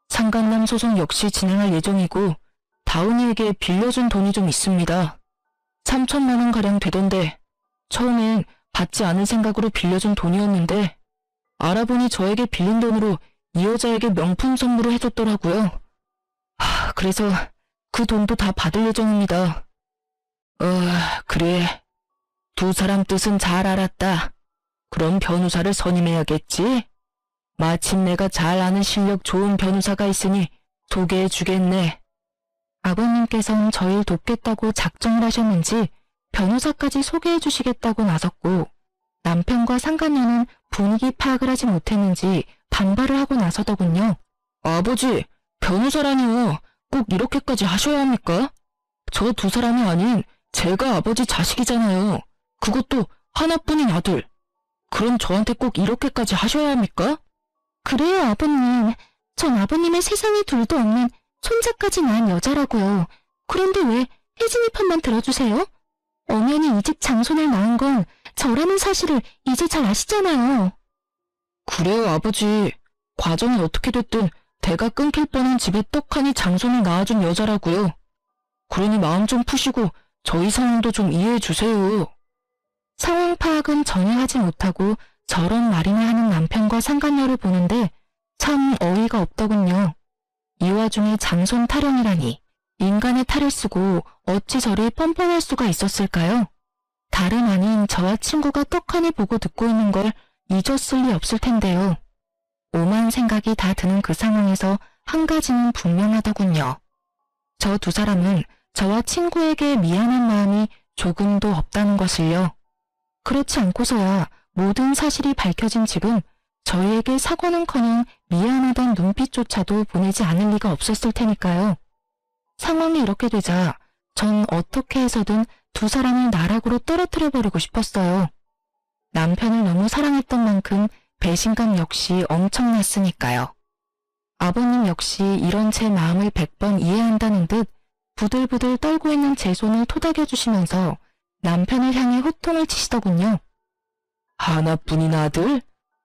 상간남 소송 역시 진행할 예정이고 다운이에게 빌려준 돈이 좀 있습니다. 3천만 원가량 되던데 처음엔 받지 않을 생각으로 빌려준 돈이었는데 알아보니 저에게 빌린 돈으로 이 여자에게 명품 선물을 해줬더라고요. 그래서 그 돈도 다 받을 예정입니다. 그래. 두 사람 뜻은 잘 알았다. 그럼 변호사를 선임해야겠지? 마침 내가 잘 아는 실력 좋은 변호사가 있으니 소개해주겠네. 아버님께서는 저를 돕겠다고 작정을 하셨는지 변호사까지 소개해주시겠다고 나섰고 남편과 상간녀는 분위기 파악을 하지 못했는지 반발을 하고 나서더군요. 아버지, 변호사라니요. 꼭 이렇게까지 하셔야 합니까? 저 두 사람이 아닌 제가 아버지 자식이잖아요. 그것도 하나뿐인 아들. 그럼 저한테 꼭 이렇게까지 하셔야 합니까? 그래요, 아버님. 전 아버님의 세상에 둘도 없는 손자까지 낳은 여자라고요. 그런데 왜 혜진이 편만 들어주세요? 엄연히 이 집 장손을 낳은 건 저라는 사실을 이제 잘 아시잖아요. 그래요, 아버지. 과정이 어떻게 됐든 대가 끊길 뻔한 집에 떡하니 장손을 낳아준 여자라고요. 그러니 마음 좀 푸시고 저희 상황도 좀 이해해 주세요. 상황 파악은 전혀 하지 못하고 저런 말이나 하는 남편과 상간녀를 보는데 참 어이가 없더군요. 이 와중에 장손 타령이라니 인간의 탈을 쓰고 어찌 저리 뻔뻔할 수가 있었을까요? 다름 아닌 저와 친구가 떡하니 보고 듣고 있는 걸 잊었을 리 없을 텐데요. 오만 생각이 다 드는 그 상황에서 한 가지는 분명하더군요. 저 두 사람은 저와 친구에게 미안한 마음이 조금도 없다는 것을요. 그렇지 않고서야 모든 사실이 밝혀진 지금 저희에게 사과는커녕 미안하단 눈빛조차도 보내지 않을 리가 없었을 테니까요. 상황이 이렇게 되자 전 어떻게 해서든 두 사람을 나락으로 떨어뜨려버리고 싶었어요. 남편을 너무 사랑했던 만큼 배신감 역시 엄청났으니까요. 아버님 역시 이런 제 마음을 100번 이해한다는 듯 부들부들 떨고 있는 제 손을 토닥여주시면서 남편을 향해 호통을 치시더군요. 하나뿐인 아들?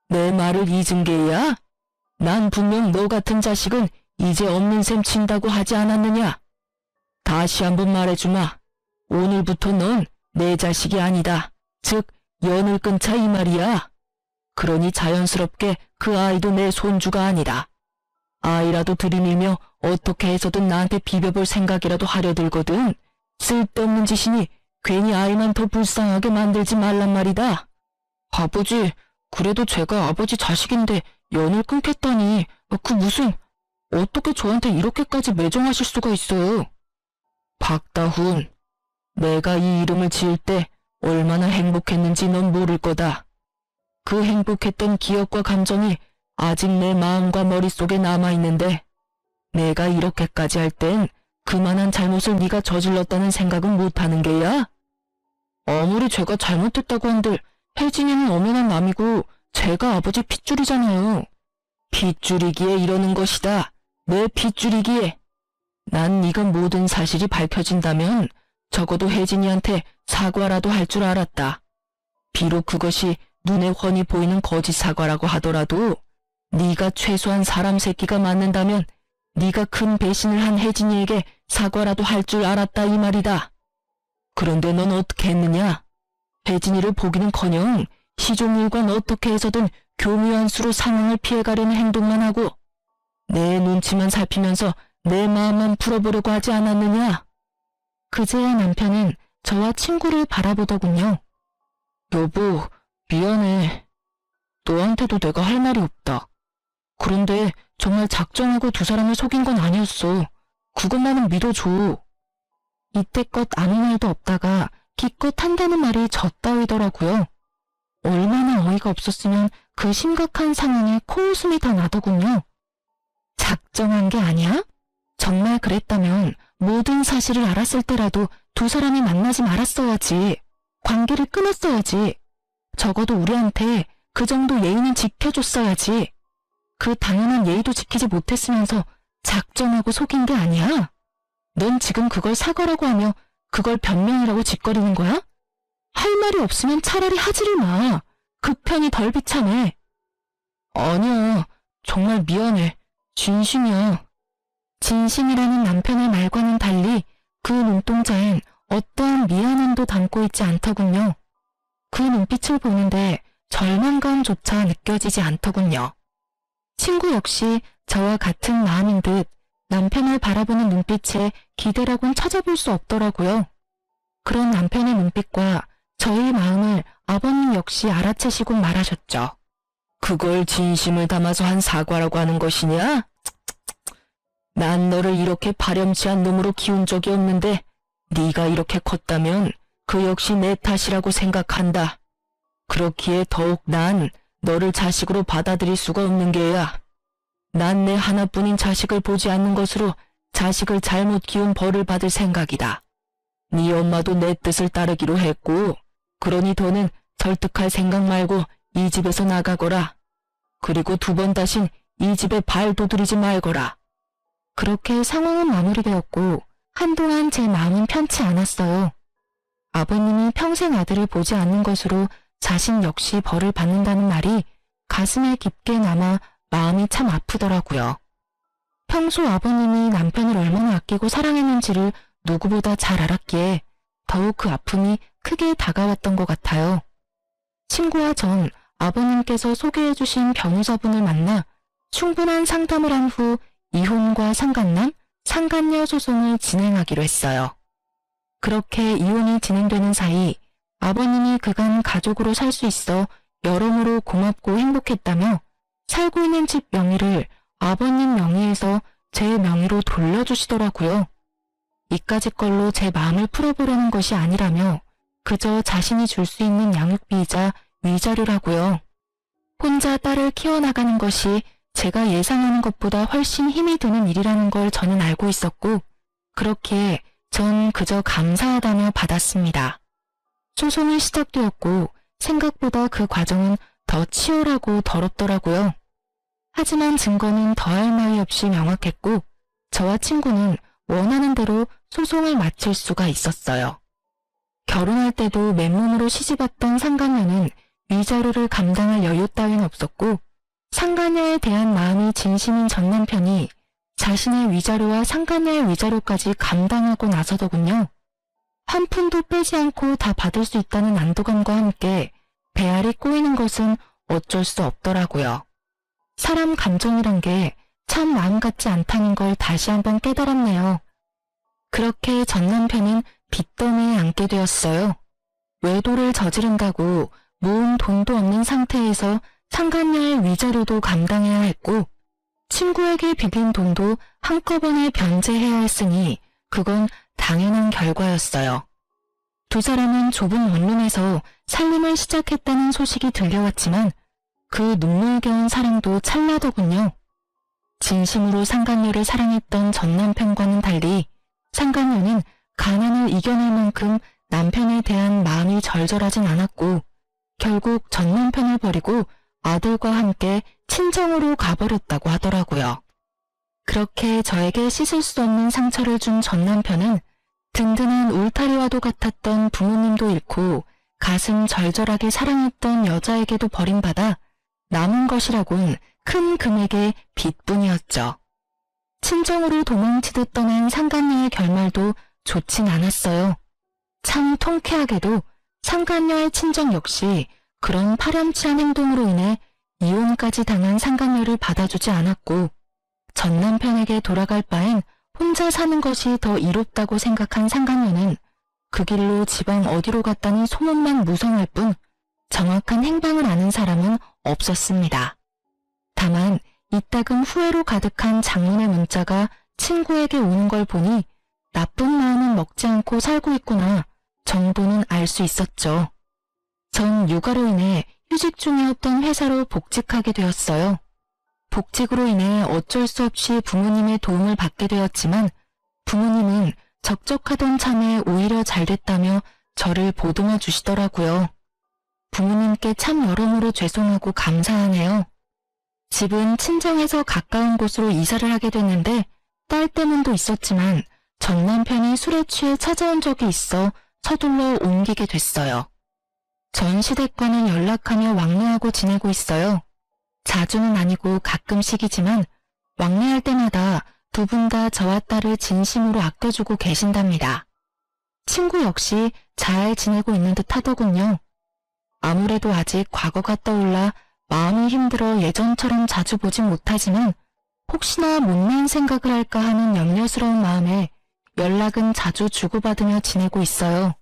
내 말을 잊은 게야? 난 분명 너 같은 자식은 이제 없는 셈 친다고 하지 않았느냐? 다시 한번 말해주마. 오늘부터 넌 내 자식이 아니다. 즉, 연을 끊자 이 말이야. 그러니 자연스럽게 그 아이도 내 손주가 아니다. 아이라도 들이밀며 어떻게 해서든 나한테 비벼볼 생각이라도 하려 들거든. 쓸데없는 짓이니 괜히 아이만 더 불쌍하게 만들지 말란 말이다. 아버지, 그래도 제가 아버지 자식인데 연을 끊겠다니 그 무슨 어떻게 저한테 이렇게까지 매정하실 수가 있어요. 박다훈, 내가 이 이름을 지을 때 얼마나 행복했는지 넌 모를 거다. 그 행복했던 기억과 감정이 아직 내 마음과 머릿속에 남아있는데 내가 이렇게까지 할 땐 그만한 잘못을 네가 저질렀다는 생각은 못하는 게야? 아무리 제가 잘못했다고 한들 혜진이는 엄연한 남이고 제가 아버지 핏줄이잖아요. 핏줄이기에 이러는 것이다. 내 핏줄이기에. 난 네가 모든 사실이 밝혀진다면 적어도 혜진이한테 사과라도 할 줄 알았다. 비록 그것이 눈에 훤히 보이는 거짓 사과라고 하더라도 네가 최소한 사람 새끼가 맞는다면 네가 큰 배신을 한 혜진이에게 사과라도 할 줄 알았다 이 말이다. 그런데 넌 어떻게 했느냐? 혜진이를 보기는커녕 시종일관 어떻게 해서든 교묘한 수로 상황을 피해가려는 행동만 하고 내 눈치만 살피면서 내 마음만 풀어보려고 하지 않았느냐? 그제야 남편은 저와 친구를 바라보더군요. 여보, 미안해. 너한테도 내가 할 말이 없다. 그런데 정말 작정하고 두 사람을 속인 건 아니었어. 그것만은 믿어줘. 이때껏 아무 말도 없다가 기껏 한다는 말이 저 따위더라고요. 얼마나 어이가 없었으면 그 심각한 상황에 코웃음이 다 나더군요. 작정한 게 아니야? 정말 그랬다면 모든 사실을 알았을 때라도 두 사람이 만나지 말았어야지. 관계를 끊었어야지. 적어도 우리한테 그 정도 예의는 지켜줬어야지. 그 당연한 예의도 지키지 못했으면서 작정하고 속인 게 아니야. 넌 지금 그걸 사과라고 하며 그걸 변명이라고 짓거리는 거야? 할 말이 없으면 차라리 하지를 마. 그 편이 덜 비참해. 아니야. 정말 미안해. 진심이야. 진심이라는 남편의 말과는 달리 그 눈동자엔 어떠한 미안함도 담고 있지 않더군요. 그 눈빛을 보는데 절망감조차 느껴지지 않더군요. 친구 역시 저와 같은 마음인 듯 남편을 바라보는 눈빛에 기대라곤 찾아볼 수 없더라고요. 그런 남편의 눈빛과 저의 마음을 아버님 역시 알아채시고 말하셨죠. 그걸 진심을 담아서 한 사과라고 하는 것이냐? 난 너를 이렇게 파렴치한 놈으로 키운 적이 없는데 네가 이렇게 컸다면 그 역시 내 탓이라고 생각한다. 그렇기에 더욱 난 너를 자식으로 받아들일 수가 없는 게야. 난 내 하나뿐인 자식을 보지 않는 것으로 자식을 잘못 키운 벌을 받을 생각이다. 네 엄마도 내 뜻을 따르기로 했고 그러니 더는 설득할 생각 말고 이 집에서 나가거라. 그리고 두 번 다신 이 집에 발 도드리지 말거라. 그렇게 상황은 마무리되었고 한동안 제 마음은 편치 않았어요. 아버님이 평생 아들을 보지 않는 것으로 자신 역시 벌을 받는다는 말이 가슴에 깊게 남아 마음이 참 아프더라고요. 평소 아버님이 남편을 얼마나 아끼고 사랑했는지를 누구보다 잘 알았기에 더욱 그 아픔이 크게 다가왔던 것 같아요. 친구와 전 아버님께서 소개해 주신 변호사분을 만나 충분한 상담을 한 후 이혼과 상간남, 상간녀 소송을 진행하기로 했어요. 그렇게 이혼이 진행되는 사이 아버님이 그간 가족으로 살 수 있어 여러모로 고맙고 행복했다며 살고 있는 집 명의를 아버님 명의에서 제 명의로 돌려주시더라고요. 이까짓 걸로 제 마음을 풀어보려는 것이 아니라며 그저 자신이 줄 수 있는 양육비이자 위자료라고요. 혼자 딸을 키워나가는 것이 제가 예상하는 것보다 훨씬 힘이 드는 일이라는 걸 저는 알고 있었고 그렇기에 전 그저 감사하다며 받았습니다. 소송이 시작되었고 생각보다 그 과정은 더 치열하고 더럽더라고요. 하지만 증거는 더할 나위 없이 명확했고 저와 친구는 원하는 대로 소송을 마칠 수가 있었어요. 결혼할 때도 맨몸으로 시집왔던 상간녀는 위자료를 감당할 여유 따윈 없었고 상간녀에 대한 마음이 진심인 전 남편이 자신의 위자료와 상간녀의 위자료까지 감당하고 나서더군요. 한 푼도 빼지 않고 다 받을 수 있다는 안도감과 함께 배알이 꼬이는 것은 어쩔 수 없더라고요. 사람 감정이란 게 참 마음 같지 않다는 걸 다시 한번 깨달았네요. 그렇게 전 남편은 빚더미에 앉게 되었어요. 외도를 저지른다고 모은 돈도 없는 상태에서 상간녀의 위자료도 감당해야 했고 친구에게 빚은 돈도 한꺼번에 변제해야 했으니 그건 당연한 결과였어요. 두 사람은 좁은 원룸에서 살림을 시작했다는 소식이 들려왔지만 그 눈물겨운 사랑도 찰나더군요. 진심으로 상간녀를 사랑했던 전 남편과는 달리 상간녀는 가난을 이겨낼 만큼 남편에 대한 마음이 절절하진 않았고 결국 전 남편을 버리고 아들과 함께 친정으로 가버렸다고 하더라고요. 그렇게 저에게 씻을 수 없는 상처를 준 전 남편은 든든한 울타리와도 같았던 부모님도 잃고 가슴 절절하게 사랑했던 여자에게도 버림받아 남은 것이라곤 큰 금액의 빚뿐이었죠. 친정으로 도망치듯 떠난 상간녀의 결말도 좋진 않았어요. 참 통쾌하게도 상간녀의 친정 역시 그런 파렴치한 행동으로 인해 이혼까지 당한 상간녀를 받아주지 않았고 전 남편에게 돌아갈 바엔 혼자 사는 것이 더 이롭다고 생각한 상간녀는 그 길로 지방 어디로 갔다는 소문만 무성할 뿐 정확한 행방을 아는 사람은 없었습니다. 다만 이따금 후회로 가득한 장문의 문자가 친구에게 오는 걸 보니 나쁜 마음은 먹지 않고 살고 있구나 정도는 알 수 있었죠. 전 육아로 인해 휴직 중이었던 회사로 복직하게 되었어요. 복직으로 인해 어쩔 수 없이 부모님의 도움을 받게 되었지만 부모님은 적적하던 참에 오히려 잘 됐다며 저를 보듬어 주시더라고요. 부모님께 참 여러모로 죄송하고 감사하네요. 집은 친정에서 가까운 곳으로 이사를 하게 됐는데 딸 때문도 있었지만 전 남편이 술에 취해 찾아온 적이 있어 서둘러 옮기게 됐어요. 전 시댁과는 연락하며 왕래하고 지내고 있어요. 자주는 아니고 가끔씩이지만 왕래할 때마다 두 분 다 저와 딸을 진심으로 아껴주고 계신답니다. 친구 역시 잘 지내고 있는 듯 하더군요. 아무래도 아직 과거가 떠올라 마음이 힘들어 예전처럼 자주 보진 못하지만 혹시나 못난 생각을 할까 하는 염려스러운 마음에 연락은 자주 주고받으며 지내고 있어요.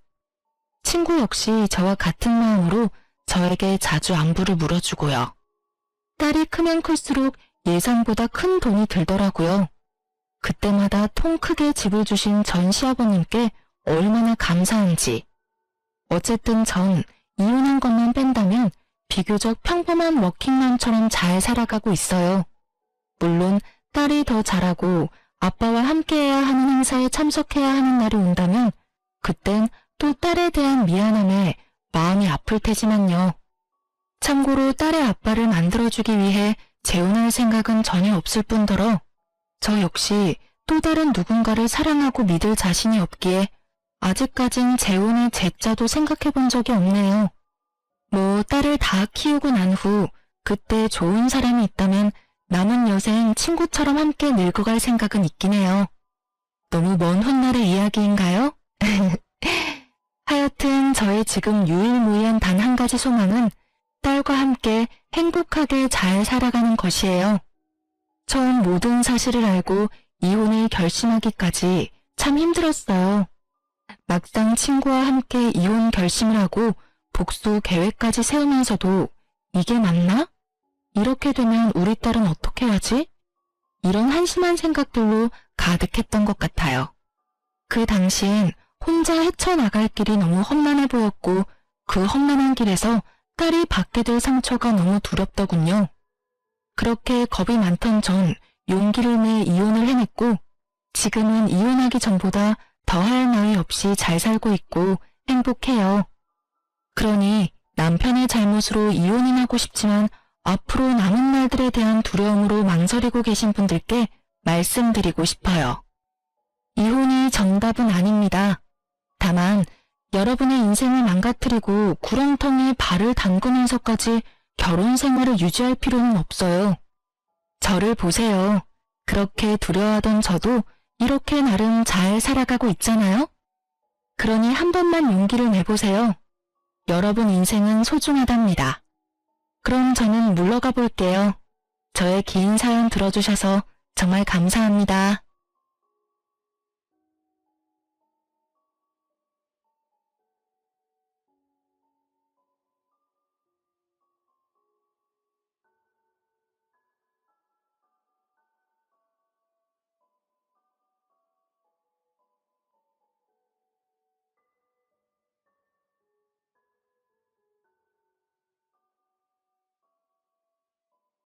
친구 역시 저와 같은 마음으로 저에게 자주 안부를 물어주고요. 딸이 크면 클수록 예상보다 큰 돈이 들더라고요. 그때마다 통 크게 집을 주신 전 시아버님께 얼마나 감사한지. 어쨌든 전 이혼한 것만 뺀다면 비교적 평범한 워킹맘처럼 잘 살아가고 있어요. 물론 딸이 더 잘하고 아빠와 함께해야 하는 행사에 참석해야 하는 날이 온다면 그땐 또 딸에 대한 미안함에 마음이 아플 테지만요. 참고로 딸의 아빠를 만들어주기 위해 재혼할 생각은 전혀 없을 뿐더러 저 역시 또 다른 누군가를 사랑하고 믿을 자신이 없기에 아직까진 재혼의 제자도 생각해 본 적이 없네요. 뭐 딸을 다 키우고 난 후 그때 좋은 사람이 있다면 남은 여생 친구처럼 함께 늙어갈 생각은 있긴 해요. 너무 먼 훗날의 이야기인가요? 하여튼 저의 지금 유일무이한 단 한 가지 소망은 딸과 함께 행복하게 잘 살아가는 것이에요. 처음 모든 사실을 알고 이혼을 결심하기까지 참 힘들었어요. 막상 친구와 함께 이혼 결심을 하고 복수 계획까지 세우면서도 이게 맞나? 이렇게 되면 우리 딸은 어떻게 하지? 이런 한심한 생각들로 가득했던 것 같아요. 그 당시엔 혼자 헤쳐나갈 길이 너무 험난해 보였고 그 험난한 길에서 딸이 받게 될 상처가 너무 두렵더군요. 그렇게 겁이 많던 전 용기를 내 이혼을 해냈고 지금은 이혼하기 전보다 더할 나위 없이 잘 살고 있고 행복해요. 그러니 남편의 잘못으로 이혼은 하고 싶지만 앞으로 남은 날들에 대한 두려움으로 망설이고 계신 분들께 말씀드리고 싶어요. 이혼이 정답은 아닙니다. 다만 여러분의 인생을 망가뜨리고 구렁텅이에 발을 담그면서까지 결혼 생활을 유지할 필요는 없어요. 저를 보세요. 그렇게 두려워하던 저도 이렇게 나름 잘 살아가고 있잖아요? 그러니 한 번만 용기를 내보세요. 여러분 인생은 소중하답니다. 그럼 저는 물러가 볼게요. 저의 긴 사연 들어주셔서 정말 감사합니다.